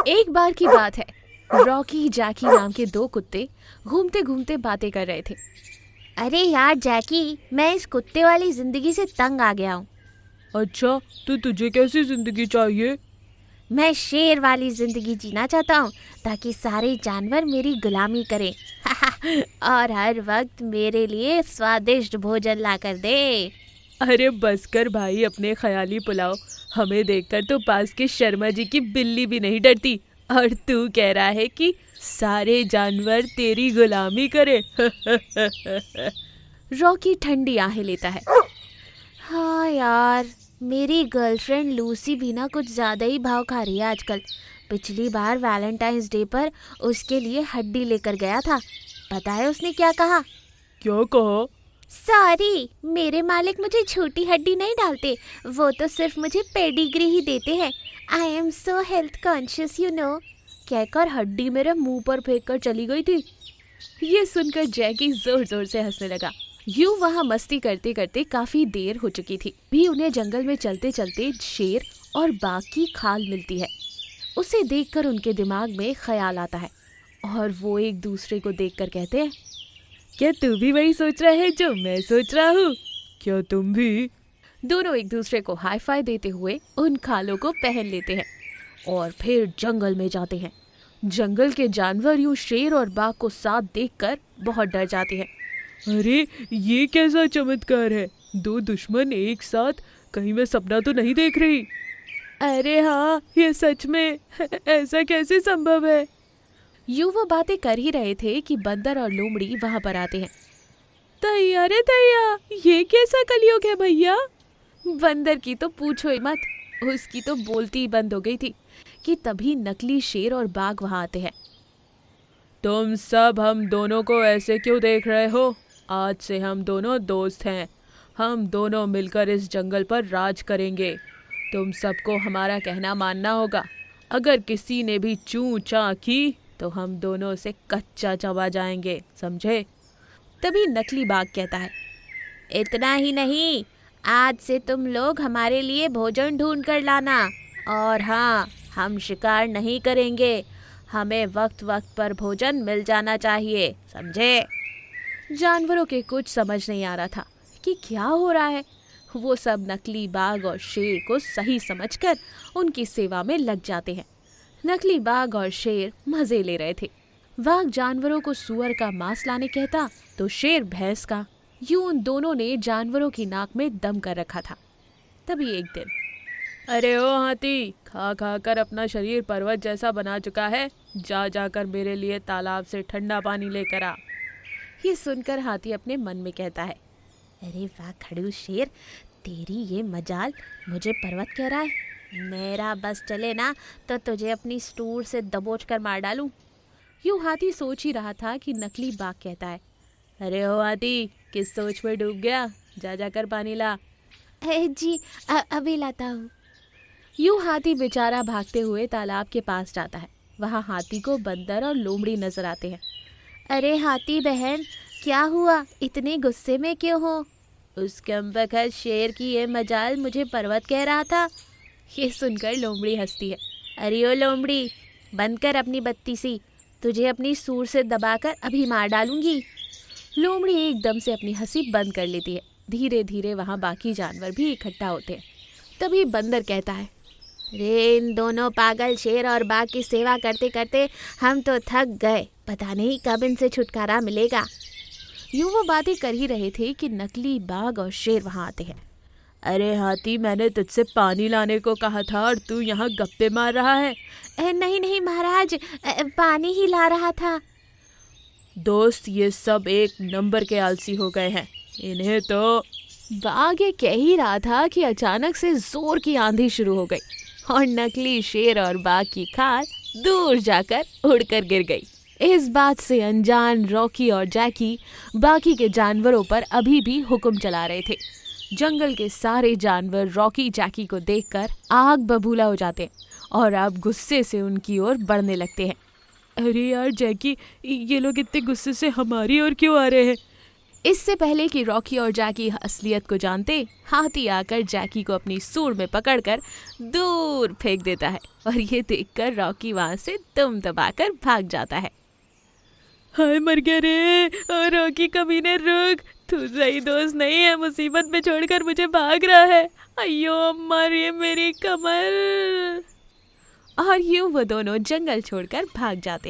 एक बार की बात है, रॉकी जैकी नाम के दो कुत्ते घूमते घूमते बातें कर रहे थे। अरे यार जैकी, मैं इस कुत्ते वाली जिंदगी से तंग आ गया हूँ। अच्छा, तो तुझे कैसी जिंदगी चाहिए? मैं शेर वाली जिंदगी जीना चाहता हूँ ताकि सारे जानवर मेरी गुलामी करें और हर वक्त मेरे लिए स्वादिष्ट भोजन ला कर दे। अरे बस कर भाई अपने ख्याली पुलाव। हमें देखकर तो पास के शर्मा जी की बिल्ली भी नहीं डरती, और तू कह रहा है कि सारे जानवर तेरी गुलामी करे। रॉकी ठंडी आहें लेता है। हाँ यार, मेरी गर्लफ्रेंड लूसी भी ना कुछ ज़्यादा ही भाव खा रही है आजकल। पिछली बार वैलेंटाइंस डे पर उसके लिए हड्डी लेकर गया था। पता है उसने क्या कहा? क्या कहा? सॉरी, मेरे मालिक मुझे छोटी हड्डी नहीं डालते, वो तो सिर्फ मुझे पेडिग्री ही देते हैं। I am so health conscious you know. कहकर हड्डी मेरे मुंह पर फेंक कर चली गई थी। ये सुनकर जैकी जोर जोर से हंसने लगा। यूं वहां मस्ती करते करते काफी देर हो चुकी थी। भी उन्हें जंगल में चलते चलते शेर और बाघ की खाल मिलती है। उसे देखकर उनके दिमाग में ख्याल आता है और वो एक दूसरे को देखकर कहते हैं, क्या तू भी वही सोच रहा है जो मैं सोच रहा हूँ? क्या तुम भी? दोनों एक दूसरे को हाई फाई देते हुए उन खालों को पहन लेते हैं और फिर जंगल में जाते हैं। जंगल के जानवर यूं शेर और बाघ को साथ देखकर बहुत डर जाते हैं। अरे ये कैसा चमत्कार है, दो दुश्मन एक साथ? कहीं मैं सपना तो नहीं देख रही? अरे हाँ, ये सच में ऐसा कैसे संभव है? यूं वो बातें कर ही रहे थे कि बंदर और लोमड़ी वहां पर आते हैं। तैया रे तैया, ये कैसा कलयुग है भैया? बंदर की तो पूछो ही मत, उसकी तो बोलती ही बंद हो गई थी कि तभी नकली शेर और बाघ वहां आते हैं। तुम सब हम दोनों को ऐसे क्यों देख रहे हो? आज से हम दोनों दोस्त हैं। हम दोनों मिलकर इस जंगल पर राज करेंगे। तुम सबको हमारा कहना मानना होगा। अगर किसी ने भी चूं चां की तो हम दोनों से कच्चा चबा जाएंगे, समझे? तभी नकली बाघ कहता है, इतना ही नहीं, आज से तुम लोग हमारे लिए भोजन ढूंढ कर लाना। और हाँ, हम शिकार नहीं करेंगे, हमें वक्त वक्त पर भोजन मिल जाना चाहिए, समझे? जानवरों के कुछ समझ नहीं आ रहा था कि क्या हो रहा है। वो सब नकली बाघ और शेर को सही समझकर उनकी सेवा में लग जाते हैं। नकली बाघ और शेर मजे ले रहे थे। बाघ जानवरों को सुअर का मांस लाने कहता तो शेर भैंस का। यूं उन दोनों ने जानवरों की नाक में दम कर रखा था। तभी एक दिन, अरे ओ हाथी, खा खा कर अपना शरीर पर्वत जैसा बना चुका है, जा जाकर मेरे लिए तालाब से ठंडा पानी लेकर आ। ये सुनकर हाथी अपने मन में कहता है, अरे वाह खड़ूस शेर, तेरी ये मजाल, मुझे पर्वत कह रहा है। मेरा बस चले ना तो तुझे अपनी सूंड से दबोच कर मार डालूं। यूं हाथी सोच ही रहा था कि नकली बाघ कहता है, अरे ओ हाथी, किस सोच में डूब गया? जा जाकर पानी ला। जी अभी लाता हूँ। यूं हाथी बेचारा भागते हुए तालाब के पास जाता है। वहाँ हाथी को बंदर और लोमड़ी नजर आते हैं। अरे हाथी बहन, क्या हुआ, इतने गुस्से में क्यों हो? उस कमबख्त शेर की ये मजाल मुझे पर्वत कह रहा था। ये सुनकर लोमड़ी हंसती है। अरे ओ लोमड़ी, बंद कर अपनी बत्ती सी, तुझे अपनी सूंड से दबाकर अभी मार डालूंगी। लोमड़ी एकदम से अपनी हंसी बंद कर लेती है। धीरे धीरे वहाँ बाकी जानवर भी इकट्ठा होते हैं। तभी बंदर कहता है, रे इन दोनों पागल शेर और बाघ की सेवा करते करते हम तो थक गए, पता नहीं कब इनसे छुटकारा मिलेगा। यूं वो बातें कर ही रहे थे कि नकली बाघ और शेर वहां आते हैं। अरे हाथी, मैंने तुझसे पानी लाने को कहा था और तू यहाँ गप्पे मार रहा है। नहीं नहीं महाराज, पानी ही ला रहा था। दोस्त, ये सब एक नंबर के आलसी हो गए हैं, इन्हें तो। बाघ ये कह ही रहा था कि अचानक से जोर की आंधी शुरू हो गई और नकली शेर और बाघ की खाल दूर जाकर उड़कर गिर गई। इस बात से अनजान रॉकी और जैकी बाकी के जानवरों पर अभी भी हुक्म चला रहे थे। जंगल के सारे जानवर रॉकी जैकी को देखकर आग बबूला हो जाते हैं और अब गुस्से से उनकी ओर बढ़ने लगते हैं। अरे यार जैकी, ये लोग इतने गुस्से से हमारी ओर क्यों आ रहे हैं? इससे पहले कि रॉकी और जैकी असलियत को जानते, हाथी आकर जैकी को अपनी सूंड में पकड़कर दूर फेंक देता है और ये देखकर रॉकी वहां से दुम दबाकर भाग जाता है। हाय मर गया रे। और रॉकी कमीने रुक, तू सही दोस्त नहीं है, मुसीबत में छोड़कर मुझे भाग रहा है। अयो अम्मा रे मेरी कमर। और यूं वो दोनों जंगल छोड़कर भाग जाते